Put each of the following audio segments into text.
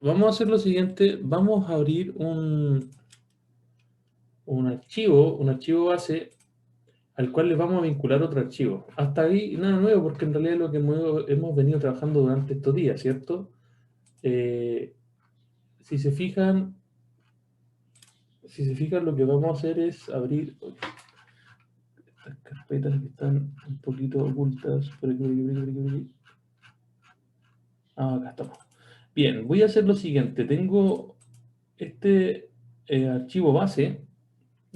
Vamos a hacer lo siguiente, vamos a abrir un archivo base al cual le vamos a vincular otro archivo. Hasta ahí nada nuevo, porque en realidad es lo que hemos venido trabajando durante estos días, ¿cierto? Eh, si se fijan, lo que vamos a hacer es abrir estas carpetas que están un poquito ocultas. Acá estamos. Bien, voy a hacer lo siguiente. Tengo este archivo base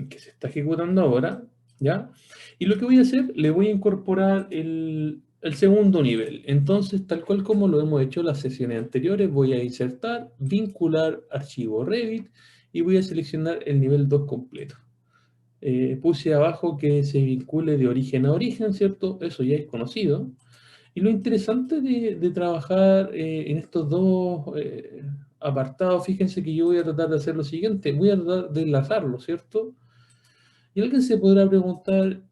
que se está ejecutando ahora, ¿ya? Y lo que voy a hacer, le voy a incorporar el segundo nivel. Entonces, tal cual como lo hemos hecho en las sesiones anteriores, voy a insertar, vincular archivo Revit y voy a seleccionar el nivel 2 completo. Puse abajo que se vincule de origen a origen, ¿cierto? Eso ya es conocido. Y lo interesante de trabajar en estos dos apartados, fíjense que yo voy a tratar de hacer lo siguiente, voy a tratar de enlazarlo, ¿cierto? Y alguien se podrá preguntar,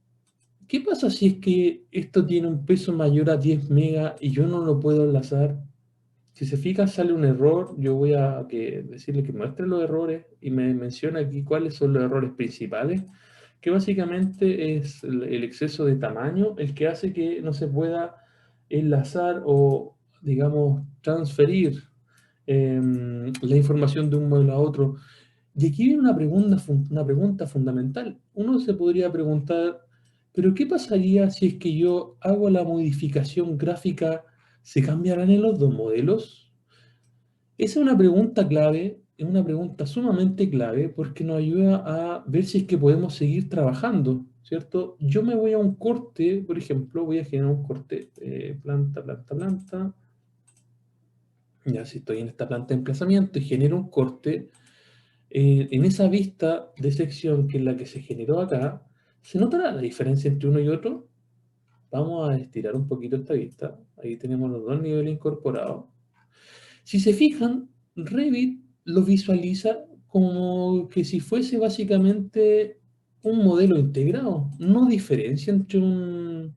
¿qué pasa si es que esto tiene un peso mayor a 10 megas y yo no lo puedo enlazar? Si se fija, sale un error, yo voy a decirle que muestre los errores y me menciona aquí cuáles son los errores principales, que básicamente es el exceso de tamaño el que hace que no se pueda enlazar o, digamos, transferir la información de un modelo a otro. Y aquí viene una pregunta fundamental. Uno se podría preguntar, ¿pero qué pasaría si es que yo hago la modificación gráfica? ¿Se cambiarán en los dos modelos? Esa es una pregunta clave, es una pregunta sumamente clave porque nos ayuda a ver si es que podemos seguir trabajando, ¿cierto? Yo me voy a un corte, por ejemplo, voy a generar un corte, planta, planta, planta. Ya si estoy en esta planta de emplazamiento y genero un corte, en esa vista de sección que es la que se generó acá, ¿se notará la diferencia entre uno y otro? Vamos a estirar un poquito esta vista. Ahí tenemos los dos niveles incorporados. Si se fijan, Revit lo visualiza como que si fuese básicamente un modelo integrado. No diferencia entre un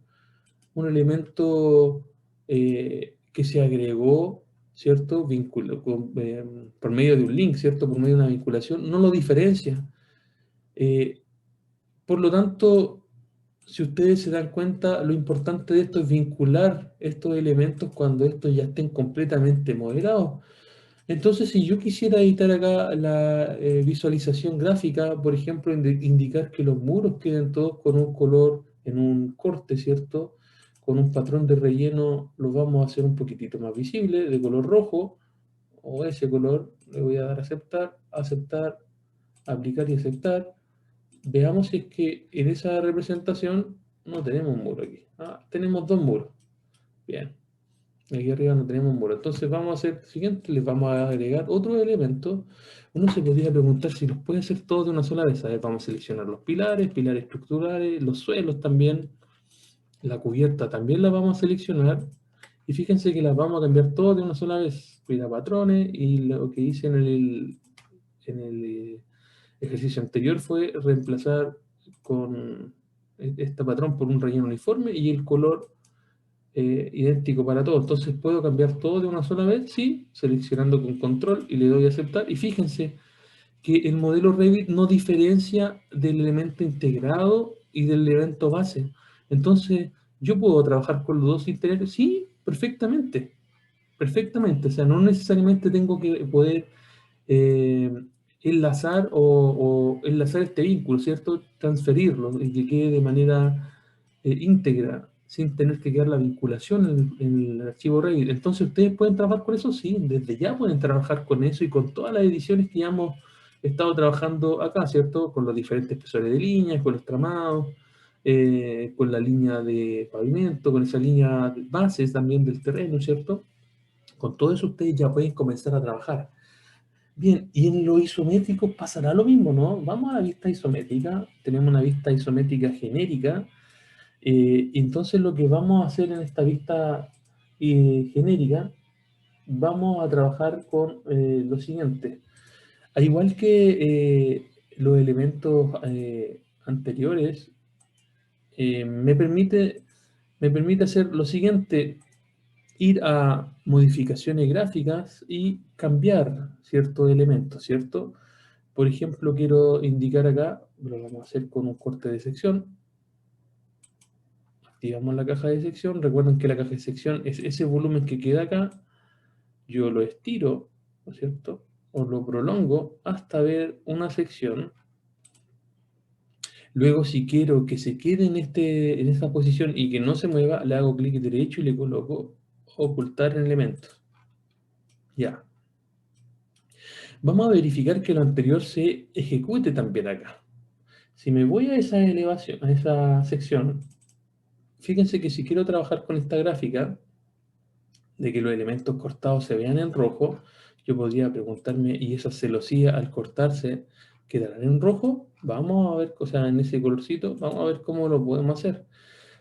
elemento que se agregó, ¿cierto? Por medio de un link, ¿cierto? Por medio de una vinculación, no lo diferencia. Eh, por lo tanto, si ustedes se dan cuenta, lo importante de esto es vincular estos elementos cuando estos ya estén completamente modelados. Entonces, si yo quisiera editar acá la visualización gráfica, por ejemplo, indicar que los muros queden todos con un color en un corte, ¿cierto? Con un patrón de relleno lo vamos a hacer un poquitito más visible, de color rojo, o ese color, le voy a dar a aceptar, aceptar, aplicar y aceptar. Veamos si es que en esa representación no tenemos un muro aquí. Ah, tenemos dos muros. Bien. Aquí arriba no tenemos muro. Entonces vamos a hacer lo siguiente, les vamos a agregar otro elemento. Uno se podría preguntar si los puede hacer todos de una sola vez. A ver, vamos a seleccionar los pilares, pilares estructurales, los suelos también, la cubierta también la vamos a seleccionar. Y fíjense que las vamos a cambiar todas de una sola vez. Mira patrones y lo que hice en el ejercicio anterior fue reemplazar con este patrón por un relleno uniforme y el color idéntico para todos. Entonces puedo cambiar todo de una sola vez, sí, seleccionando con control y le doy a aceptar. Y fíjense que el modelo Revit no diferencia del elemento integrado y del elemento base. Entonces, ¿yo puedo trabajar con los dos interiores? Sí, perfectamente. Perfectamente. O sea, no necesariamente tengo que poder eh, enlazar o enlazar este vínculo, ¿cierto? Transferirlo y que quede de manera íntegra, sin tener que quedar la vinculación en el archivo Revit. Entonces, ¿ustedes pueden trabajar con eso? Sí, desde ya pueden trabajar con eso y con todas las ediciones que ya hemos estado trabajando acá, ¿cierto? Con los diferentes espesores de líneas, con los tramados, con la línea de pavimento, con esa línea de bases también del terreno, ¿cierto? Con todo eso ustedes ya pueden comenzar a trabajar. Bien, y en lo isométrico pasará lo mismo, ¿no? Vamos a la vista isométrica, tenemos una vista isométrica genérica, entonces lo que vamos a hacer en esta vista genérica, vamos a trabajar con lo siguiente. Al igual que los elementos anteriores, me permite hacer lo siguiente, ir a modificaciones gráficas y cambiar ciertos elementos, ¿cierto? Por ejemplo, quiero indicar acá, lo vamos a hacer con un corte de sección. Activamos la caja de sección. Recuerden que la caja de sección es ese volumen que queda acá. Yo lo estiro, ¿no es cierto? O lo prolongo hasta ver una sección. Luego, si quiero que se quede en esta posición y que no se mueva, le hago clic derecho y le coloco ocultar en elementos. Ya. Vamos a verificar que lo anterior se ejecute también acá. Si me voy a esa elevación, a esa sección, fíjense que si quiero trabajar con esta gráfica, de que los elementos cortados se vean en rojo, yo podría preguntarme, ¿y esa celosía al cortarse quedarán en rojo? Vamos a ver, o sea, en ese colorcito, vamos a ver cómo lo podemos hacer.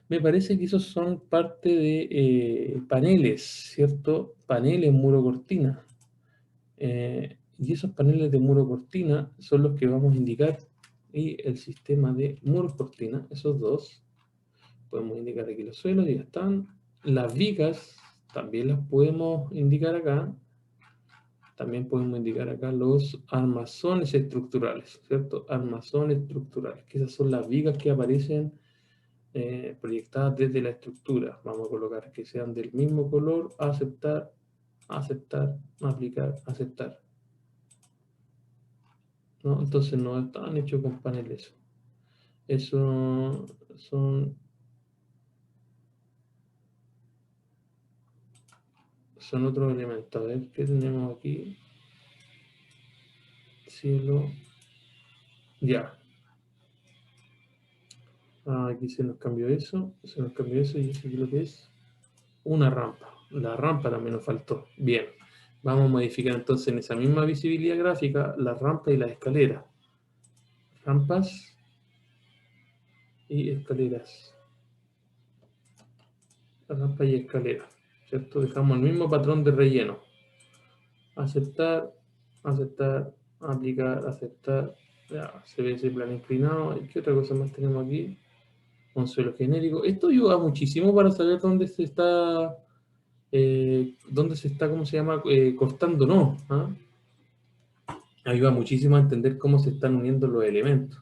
Me parece que esos son parte de paneles, ¿cierto? Paneles muro cortina. Y esos paneles de muro cortina son los que vamos a indicar. Y el sistema de muro cortina, esos dos, podemos indicar aquí los suelos, ya están. Las vigas también las podemos indicar acá. También podemos indicar acá los armazones estructurales, ¿cierto? Armazones estructurales, que esas son las vigas que aparecen proyectadas desde la estructura. Vamos a colocar que sean del mismo color, aceptar, aceptar, aplicar, aceptar. ¿No? Entonces no están hechos con paneles. Eso son otros elementos. A ver, ¿qué tenemos aquí? Cielo. Ya. Aquí se nos cambió eso. Se nos cambió eso y eso aquí lo que es una rampa. La rampa también nos faltó. Bien. Vamos a modificar entonces en esa misma visibilidad gráfica la rampa y la escalera. Rampas y escaleras. Rampa y escalera. ¿Cierto? Dejamos el mismo patrón de relleno. Aceptar, aceptar, aplicar, aceptar. Ya, se ve ese plano inclinado. ¿Y qué otra cosa más tenemos aquí? Un suelo genérico. Esto ayuda muchísimo para saber dónde se está, ¿cómo se llama? Cortando, ¿no? ¿Ah? Ayuda muchísimo a entender cómo se están uniendo los elementos.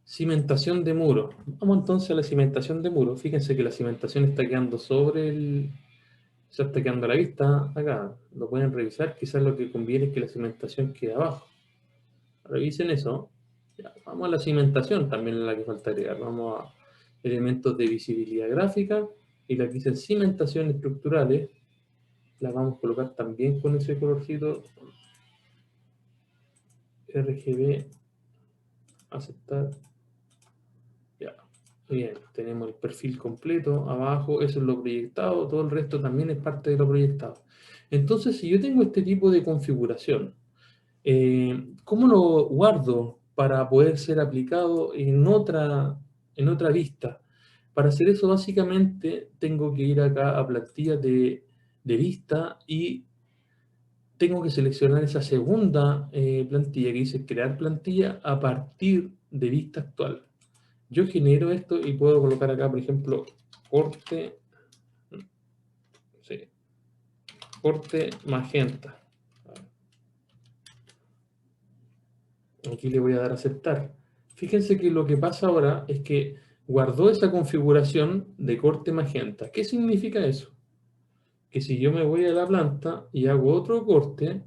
Cimentación de muro. Vamos entonces a la cimentación de muro. Fíjense que la cimentación está quedando sobre el... Se está quedando a la vista acá. Lo pueden revisar. Quizás lo que conviene es que la cimentación quede abajo. Revisen eso. Ya, vamos a la cimentación, también es la que falta agregar. Vamos a elementos de visibilidad gráfica. Y la que dice cimentaciones estructurales, la vamos a colocar también con ese colorcito RGB. Aceptar. Ya. Bien, tenemos el perfil completo abajo, eso es lo proyectado, todo el resto también es parte de lo proyectado. Entonces, si yo tengo este tipo de configuración, ¿cómo lo guardo para poder ser aplicado en otra vista? Para hacer eso, básicamente, tengo que ir acá a plantillas de vista y tengo que seleccionar esa segunda plantilla que dice crear plantilla a partir de vista actual. Yo genero esto y puedo colocar acá, por ejemplo, corte, sí, corte magenta. Aquí le voy a dar a aceptar. Fíjense que lo que pasa ahora es que guardó esa configuración de corte magenta. ¿Qué significa eso? Que si yo me voy a la planta y hago otro corte,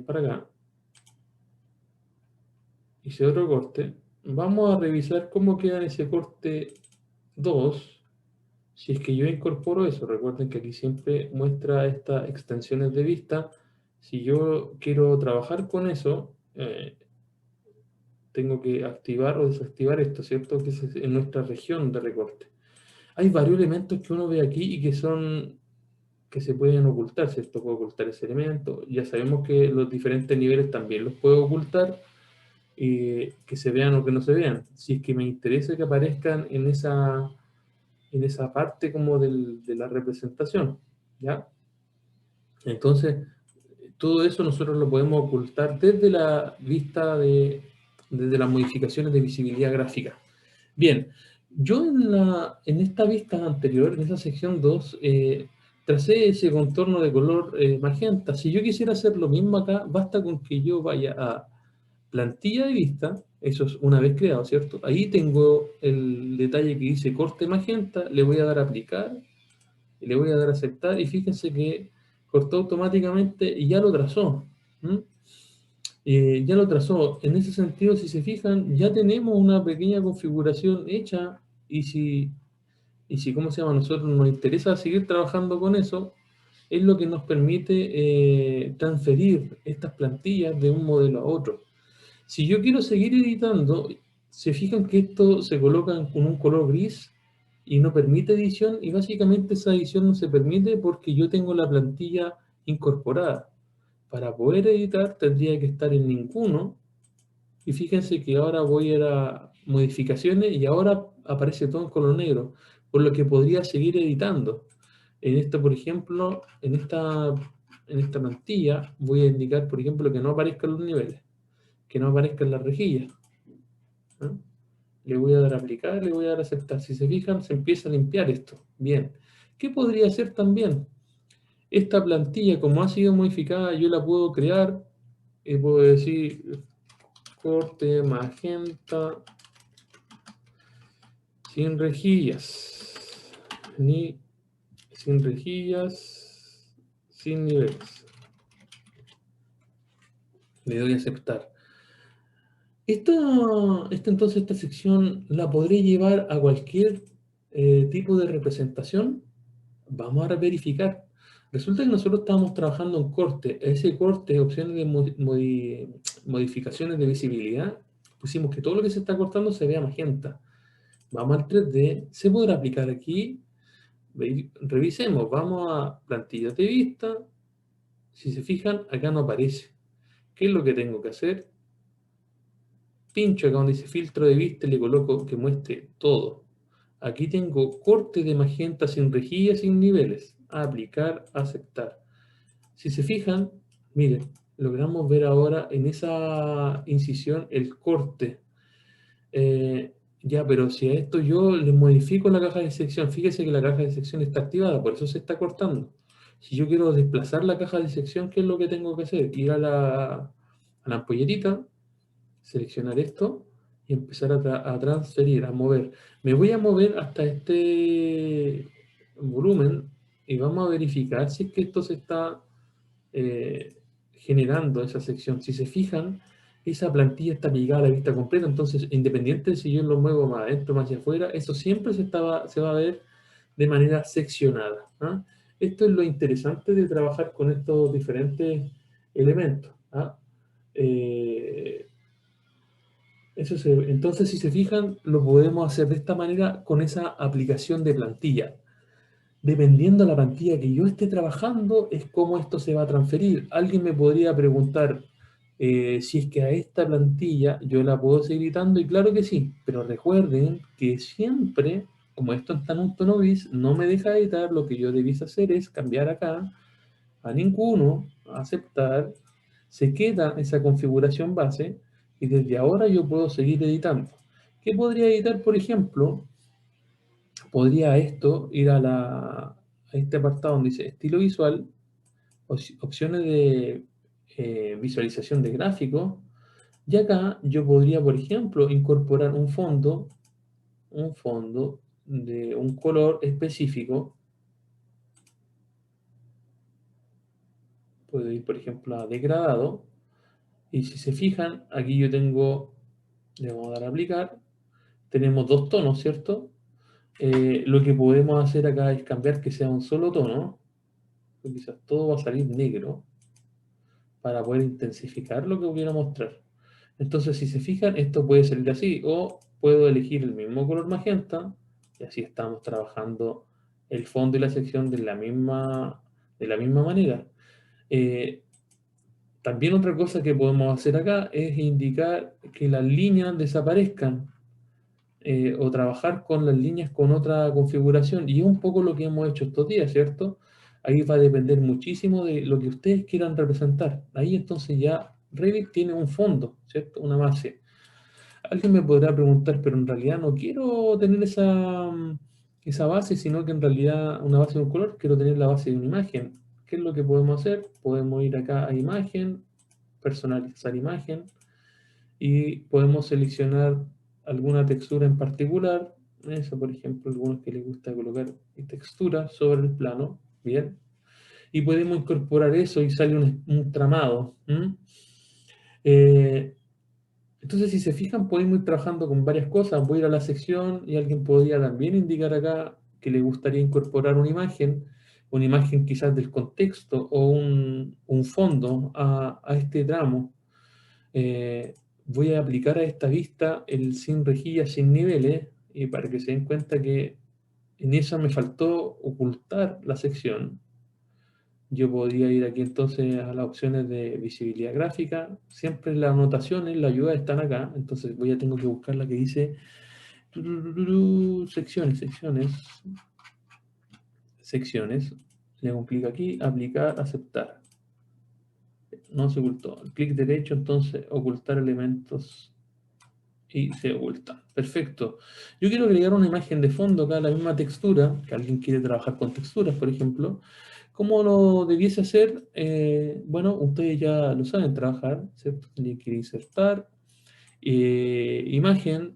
para acá, hice otro corte, vamos a revisar cómo queda en ese corte 2, si es que yo incorporo eso. Recuerden que aquí siempre muestra estas extensiones de vista. Si yo quiero trabajar con eso, tengo que activar o desactivar esto, ¿cierto? Que es en nuestra región de recorte. Hay varios elementos que uno ve aquí y que se pueden ocultar, ¿cierto? Puede ocultar ese elemento. Ya sabemos que los diferentes niveles también los puedo ocultar, que se vean o que no se vean. Si es que me interesa que aparezcan en esa parte como de la representación, ¿ya? Entonces, todo eso nosotros lo podemos ocultar desde la vista desde las modificaciones de visibilidad gráfica. Bien, Yo en esta vista anterior, en esa sección 2, tracé ese contorno de color magenta. Si yo quisiera hacer lo mismo acá, basta con que yo vaya a plantilla de vista, eso es una vez creado, ¿cierto? Ahí tengo el detalle que dice corte magenta, le voy a dar a aplicar, y le voy a dar a aceptar, y fíjense que cortó automáticamente y ya lo trazó. ¿Mm? Ya lo trazó. En ese sentido, si se fijan, ya tenemos una pequeña configuración hecha, y si ¿cómo se llama? A nosotros nos interesa seguir trabajando con eso, es lo que nos permite transferir estas plantillas de un modelo a otro. Si yo quiero seguir editando, se fijan que esto se coloca con un color gris y no permite edición, y básicamente esa edición no se permite porque yo tengo la plantilla incorporada. Para poder editar tendría que estar en ninguno, y fíjense que ahora voy a ir a modificaciones y ahora aparece todo en color negro, por lo que podría seguir editando. En esta, por ejemplo, en esta plantilla voy a indicar, por ejemplo, que no aparezcan los niveles, que no aparezcan las rejillas. ¿No? Le voy a dar a aplicar, le voy a dar a aceptar. Si se fijan, se empieza a limpiar esto. Bien. ¿Qué podría hacer también? Esta plantilla, como ha sido modificada, yo la puedo crear y puedo decir corte magenta sin rejillas, ni sin rejillas, sin niveles. Le doy a aceptar. Entonces, esta sección la podré llevar a cualquier tipo de representación. Vamos a verificar. Resulta que nosotros estábamos trabajando en corte. Ese corte, opciones de modificaciones de visibilidad, pusimos que todo lo que se está cortando se vea magenta. Vamos al 3D. ¿Se podrá aplicar aquí? Revisemos. Vamos a plantillas de vista. Si se fijan, acá no aparece. ¿Qué es lo que tengo que hacer? Pincho acá donde dice filtro de vista y le coloco que muestre todo. Aquí tengo corte de magenta sin rejillas, sin niveles. Aplicar, aceptar. Si se fijan, miren, logramos ver ahora en esa incisión el corte. Ya, pero si a esto yo le modifico la caja de sección, fíjese que la caja de sección está activada, por eso se está cortando. Si yo quiero desplazar la caja de sección, ¿qué es lo que tengo que hacer? Ir a la ampollerita, seleccionar esto y empezar a transferir, a mover. Me voy a mover hasta este volumen y vamos a verificar si es que esto se está generando esa sección. Si se fijan, esa plantilla está ligada a la vista completa, entonces independiente de si yo lo muevo más adentro o más hacia afuera, eso siempre se va a ver de manera seccionada. ¿Ah? Esto es lo interesante de trabajar con estos diferentes elementos. ¿Ah? Eh, entonces, si se fijan, lo podemos hacer de esta manera con esa aplicación de plantilla. Dependiendo de la plantilla que yo esté trabajando, es cómo esto se va a transferir. Alguien me podría preguntar si es que a esta plantilla yo la puedo seguir editando, y claro que sí, pero recuerden que siempre, como esto está en un tono gris, no me deja editar. Lo que yo debiese hacer es cambiar acá a ninguno, aceptar, se queda esa configuración base y desde ahora yo puedo seguir editando. ¿Qué podría editar, por ejemplo? Podría esto ir a este apartado donde dice estilo visual, opciones de visualización de gráfico, y acá yo podría, por ejemplo, incorporar un fondo de un color específico. Puedo ir, por ejemplo, a degradado, y si se fijan, aquí yo tengo, le vamos a dar a aplicar, tenemos dos tonos, ¿cierto? Lo que podemos hacer acá es cambiar que sea un solo tono, quizás todo va a salir negro, para poder intensificar lo que quiero mostrar. Entonces, si se fijan, esto puede salir así, o puedo elegir el mismo color magenta, y así estamos trabajando el fondo y la sección de la misma manera. Eh, También otra cosa que podemos hacer acá es indicar que las líneas desaparezcan, o trabajar con las líneas con otra configuración, y es un poco lo que hemos hecho estos días, ¿cierto? Ahí va a depender muchísimo de lo que ustedes quieran representar. Ahí entonces ya Revit tiene un fondo, ¿cierto? Una base. Alguien me podrá preguntar, pero en realidad no quiero tener esa base, sino que en realidad una base de un color, quiero tener la base de una imagen. ¿Qué es lo que podemos hacer? Podemos ir acá a imagen, personalizar imagen, y podemos seleccionar alguna textura en particular. Eso, por ejemplo, algunos que les gusta colocar textura sobre el plano. Bien. Y podemos incorporar eso y sale un tramado. Entonces, si se fijan, podemos ir trabajando con varias cosas. Voy a ir a la sección y alguien podría también indicar acá que le gustaría incorporar una imagen quizás del contexto o un fondo a este tramo. Eh, Voy a aplicar a esta vista el sin rejillas, sin niveles, y para que se den cuenta que en esa me faltó ocultar la sección. Yo podría ir aquí entonces a las opciones de visibilidad gráfica. Siempre las anotaciones, las ayudas están acá. Entonces tengo que buscar la que dice secciones, secciones. Le hago un clic aquí, aplicar, aceptar. No se ocultó. Clic derecho, entonces ocultar elementos y se oculta. Perfecto. Yo quiero agregar una imagen de fondo acá, la misma textura, que alguien quiere trabajar con texturas, por ejemplo. ¿Cómo lo debiese hacer? Bueno, ustedes ya lo saben trabajar, ¿cierto? Tienen que insertar, imagen.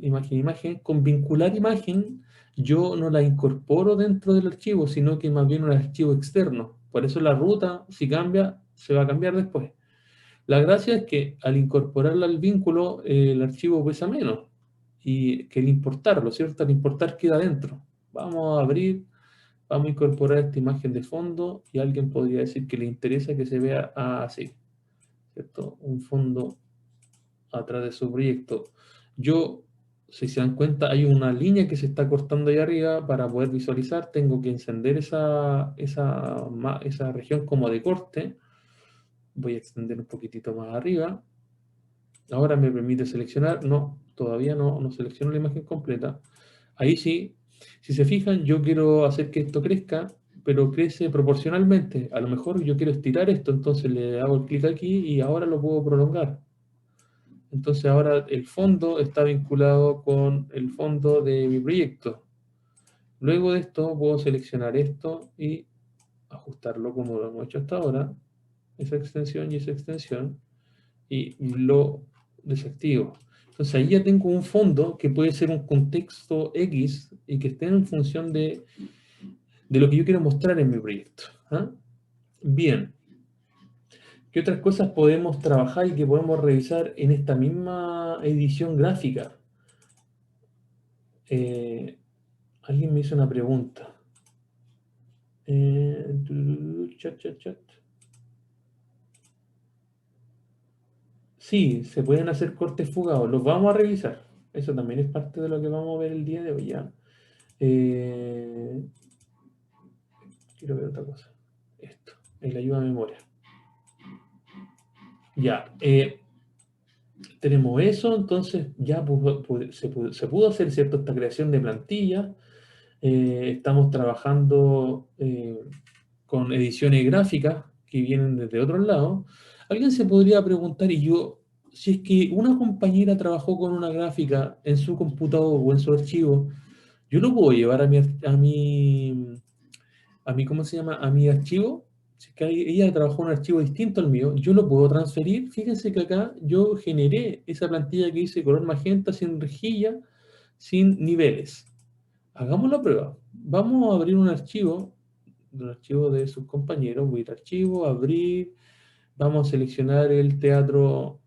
Con vincular imagen, yo no la incorporo dentro del archivo, sino que más bien un archivo externo. Por eso la ruta, si cambia, se va a cambiar después. La gracia es que al incorporarla al vínculo, el archivo pesa menos y que el importarlo, ¿cierto? Al importar queda dentro. Vamos a abrir, vamos a incorporar esta imagen de fondo y alguien podría decir que le interesa que se vea así, ¿cierto? Un fondo atrás de su proyecto. Yo, si se dan cuenta, hay una línea que se está cortando ahí arriba. Para poder visualizar, tengo que encender esa región como de corte. Voy a extender un poquitito más arriba. Ahora me permite seleccionar. No, todavía no selecciono la imagen completa. Ahí sí, si se fijan, yo quiero hacer que esto crezca, pero crece proporcionalmente. A lo mejor yo quiero estirar esto, entonces le hago el clic aquí y ahora lo puedo prolongar. Entonces ahora el fondo está vinculado con el fondo de mi proyecto. Luego de esto puedo seleccionar esto y ajustarlo como lo hemos hecho hasta ahora. Esa extensión y esa extensión. Y lo desactivo. Entonces ahí ya tengo un fondo que puede ser un contexto X y que esté en función de lo que yo quiero mostrar en mi proyecto. ¿Ah? Bien. ¿Qué otras cosas podemos trabajar y que podemos revisar en esta misma edición gráfica? Alguien me hizo una pregunta. Chat. Sí, se pueden hacer cortes fugados. Los vamos a revisar. Eso también es parte de lo que vamos a ver el día de hoy ya. Quiero ver otra cosa. Esto, en la ayuda a memoria. Ya, tenemos eso, entonces ya se pudo hacer, ¿cierto? Esta creación de plantilla. Estamos trabajando con ediciones gráficas que vienen desde otros lados. Alguien se podría preguntar, y yo, si es que una compañera trabajó con una gráfica en su computador o en su archivo, yo lo puedo llevar ¿cómo se llama? A mi archivo. Si es que ella trabajó en un archivo distinto al mío, yo lo puedo transferir. Fíjense que acá yo generé esa plantilla que dice color magenta, sin rejilla, sin niveles. Hagamos la prueba. Vamos a abrir un archivo de sus compañeros. Voy a ir a archivo, abrir. Vamos a seleccionar el teatro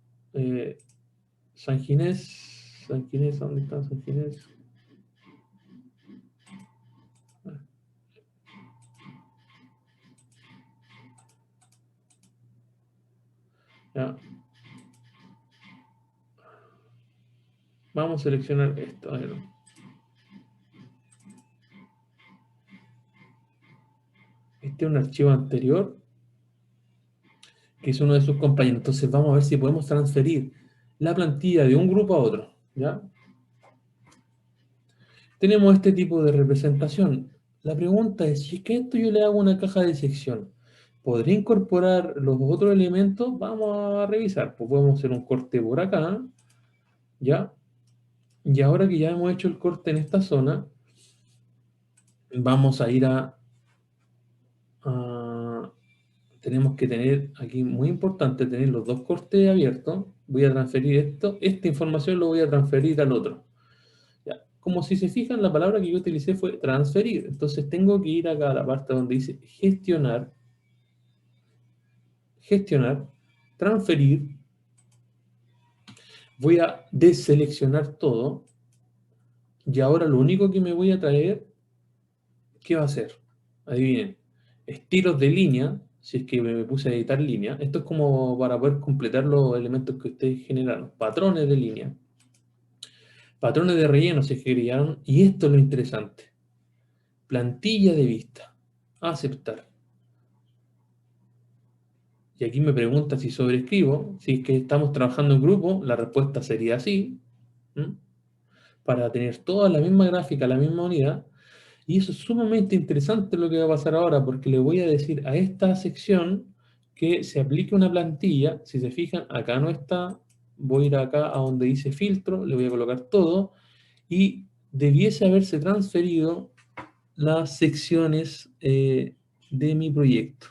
San Ginés. San Ginés, ¿dónde está San Ginés? Ya. Vamos a seleccionar esto. A ver. Este es un archivo anterior que es uno de sus compañeros. Entonces vamos a ver si podemos transferir la plantilla de un grupo a otro. ¿Ya? Tenemos este tipo de representación. La pregunta es, si es que esto yo le hago una caja de sección, ¿podría incorporar los otros elementos? Vamos a revisar. Pues podemos hacer un corte por acá, ¿ya? Y ahora que ya hemos hecho el corte en esta zona, vamos a ir a tenemos que tener aquí, muy importante, tener los dos cortes abiertos. Voy a transferir esto, esta información lo voy a transferir al otro. Ya. Como si se fijan, la palabra que yo utilicé fue transferir. Entonces tengo que ir acá a la parte donde dice gestionar, gestionar, transferir. Voy a deseleccionar todo. Y ahora lo único que me voy a traer, ¿qué va a ser? Adivinen. Estilos de línea, si es que me puse a editar línea. Esto es como para poder completar los elementos que ustedes generaron. Patrones de línea. Patrones de relleno se crearon. Y esto es lo interesante. Plantilla de vista. Aceptar. Y aquí me pregunta si sobrescribo. Si es que estamos trabajando en grupo, la respuesta sería sí. ¿Mm? Para tener toda la misma gráfica, la misma unidad. Y eso es sumamente interesante lo que va a pasar ahora, porque le voy a decir a esta sección que se aplique una plantilla. Si se fijan, acá no está. Voy a ir acá a donde dice filtro, le voy a colocar todo, y debiese haberse transferido las secciones de mi proyecto.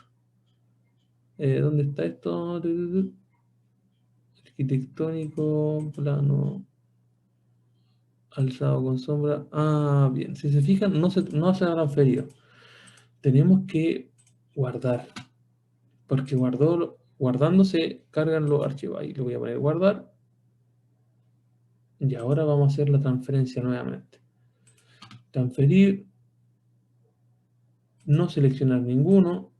¿Dónde está esto? Arquitectónico, plano, alzado con sombra. Ah, bien. Si se fijan, no se ha transferido. Tenemos que guardar, porque guardándose cargan los archivos. Ahí le voy a poner guardar. Y ahora vamos a hacer la transferencia nuevamente. Transferir, no seleccionar ninguno.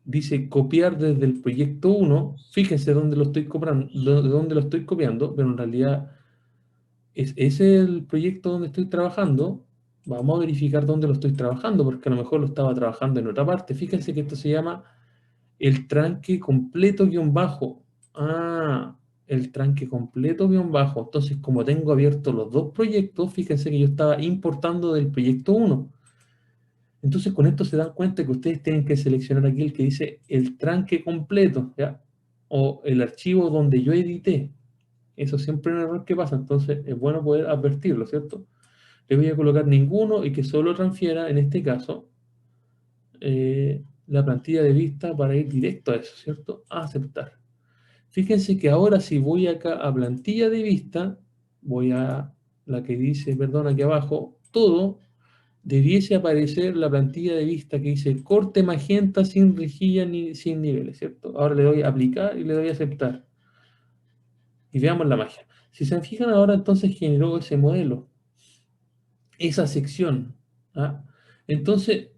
Dice copiar desde el proyecto 1. Fíjense dónde lo estoy copiando, de dónde lo estoy copiando, pero en realidad ese es el proyecto donde estoy trabajando. Vamos a verificar dónde lo estoy trabajando, porque a lo mejor lo estaba trabajando en otra parte. Fíjense que esto se llama el tranque completo guión bajo. Ah, el tranque completo guión bajo. Entonces, como tengo abiertos los dos proyectos, fíjense que yo estaba importando del proyecto 1. Entonces, con esto se dan cuenta que ustedes tienen que seleccionar aquí el que dice el tranque completo, ¿ya? O el archivo donde yo edité. Eso siempre es un error que pasa, entonces es bueno poder advertirlo, ¿cierto? Le voy a colocar ninguno y que solo transfiera, en este caso, la plantilla de vista para ir directo a eso, ¿cierto? A aceptar. Fíjense que ahora si voy acá a plantilla de vista, voy a la que dice, perdón, aquí abajo, todo, debiese aparecer la plantilla de vista que dice corte magenta sin rejilla ni sin niveles, ¿cierto? Ahora le doy a aplicar y le doy a aceptar. Y veamos la magia. Si se fijan ahora, entonces generó ese modelo, esa sección. ¿Ah? Entonces,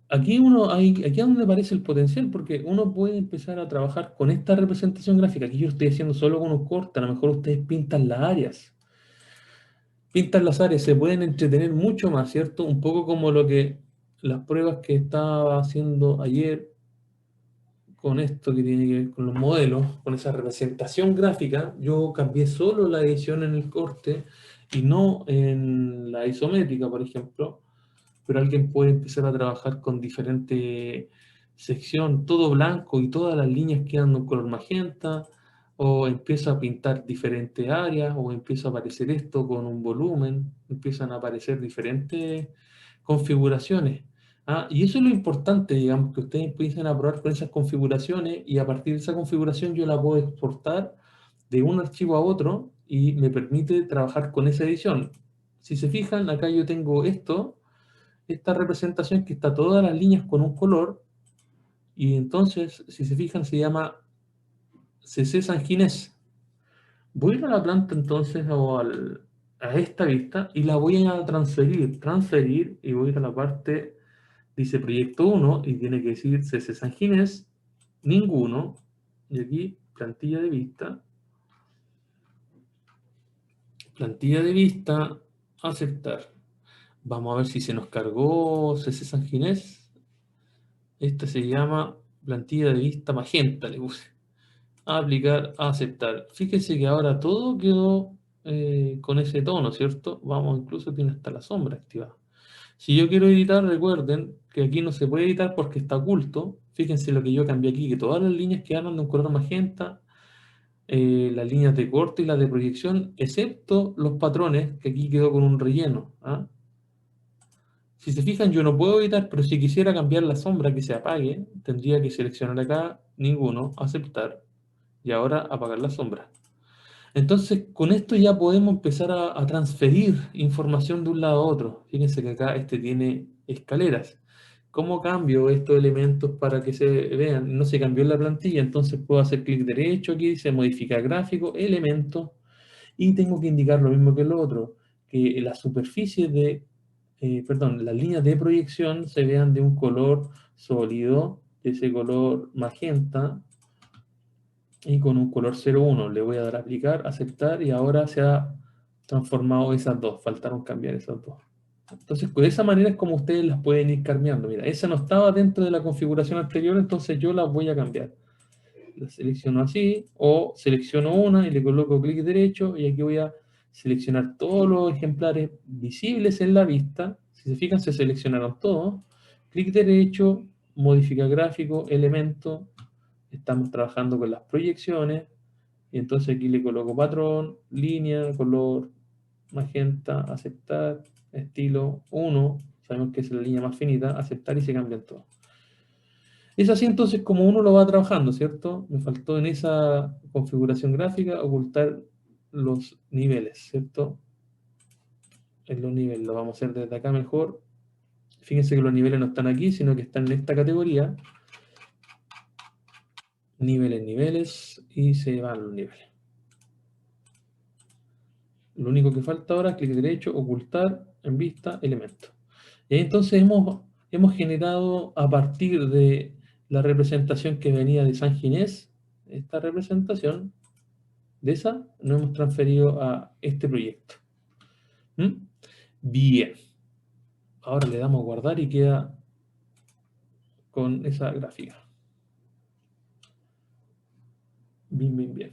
aquí es donde aparece el potencial, porque uno puede empezar a trabajar con esta representación gráfica. Aquí yo estoy haciendo solo con un corte, a lo mejor ustedes pintan las áreas. Pintan las áreas, se pueden entretener mucho más, ¿cierto? Un poco como lo que las pruebas que estaba haciendo ayer con esto que tiene que ver con los modelos, con esa representación gráfica. Yo cambié solo la edición en el corte y no en la isométrica, por ejemplo, pero alguien puede empezar a trabajar con diferente sección, todo blanco y todas las líneas quedan de un color magenta, o empieza a pintar diferentes áreas, o empieza a aparecer esto con un volumen, empiezan a aparecer diferentes configuraciones. Y eso es lo importante, digamos, que ustedes empiecen a probar con esas configuraciones y a partir de esa configuración yo la puedo exportar de un archivo a otro y me permite trabajar con esa edición. Si se fijan, acá yo tengo esta representación que está todas las líneas con un color, y entonces, si se fijan, se llama CC Sanginés. Voy a ir a la planta entonces a esta vista y la voy a transferir, y voy a ir a la parte, dice proyecto 1 y tiene que decir CC Sanginés, ninguno, y aquí plantilla de vista, aceptar. Vamos a ver si se nos cargó CC Sanginés. Esta se llama plantilla de vista magenta, le puse. A aplicar, a aceptar. Fíjense que ahora todo quedó con ese tono, ¿cierto? Vamos, incluso tiene hasta la sombra activada. Si yo quiero editar, recuerden que aquí no se puede editar porque está oculto. Fíjense lo que yo cambié aquí, que todas las líneas quedaron de un color magenta. las líneas de corte y las de proyección, excepto los patrones, que aquí quedó con un relleno. ¿Ah? Si se fijan, yo no puedo editar, pero si quisiera cambiar la sombra que se apague, tendría que seleccionar acá ninguno, aceptar, y ahora apagar la sombra. Entonces, con esto ya podemos empezar a transferir información de un lado a otro. Fíjense que acá este tiene escaleras. ¿Cómo cambio estos elementos para que se vean? No se cambió en la plantilla, entonces puedo hacer clic derecho aquí, dice modificar gráfico, elemento, y tengo que indicar lo mismo que lo otro, que las superficies de, perdón, las líneas de proyección se vean de un color sólido, de ese color magenta, y con un color 01 le voy a dar a aplicar, aceptar, y ahora se ha transformado esas dos, faltaron cambiar esas dos. Entonces, de esa manera es como ustedes las pueden ir cambiando. Mira, esa no estaba dentro de la configuración anterior, entonces yo la voy a cambiar. La selecciono así, o selecciono una y le coloco clic derecho, y aquí voy a seleccionar todos los ejemplares visibles en la vista. Si se fijan, se seleccionaron todos. Clic derecho, modificar gráfico, elemento. Estamos trabajando con las proyecciones. Y entonces aquí le coloco patrón, línea, color, magenta, aceptar, estilo 1. Sabemos que es la línea más finita, aceptar y se cambian todos. Es así entonces como uno lo va trabajando, ¿cierto? Me faltó en esa configuración gráfica ocultar los niveles, ¿cierto? En los niveles lo vamos a hacer desde acá mejor. Fíjense que los niveles no están aquí, sino que están en esta categoría. Niveles, niveles, y se van los niveles. Lo único que falta ahora es clic derecho, ocultar, en vista, elemento. Y ahí entonces hemos generado a partir de la representación que venía de San Ginés, esta representación, de esa nos hemos transferido a este proyecto. ¿Mm? Bien. Ahora le damos a guardar y queda con esa gráfica. Bien, bien, bien.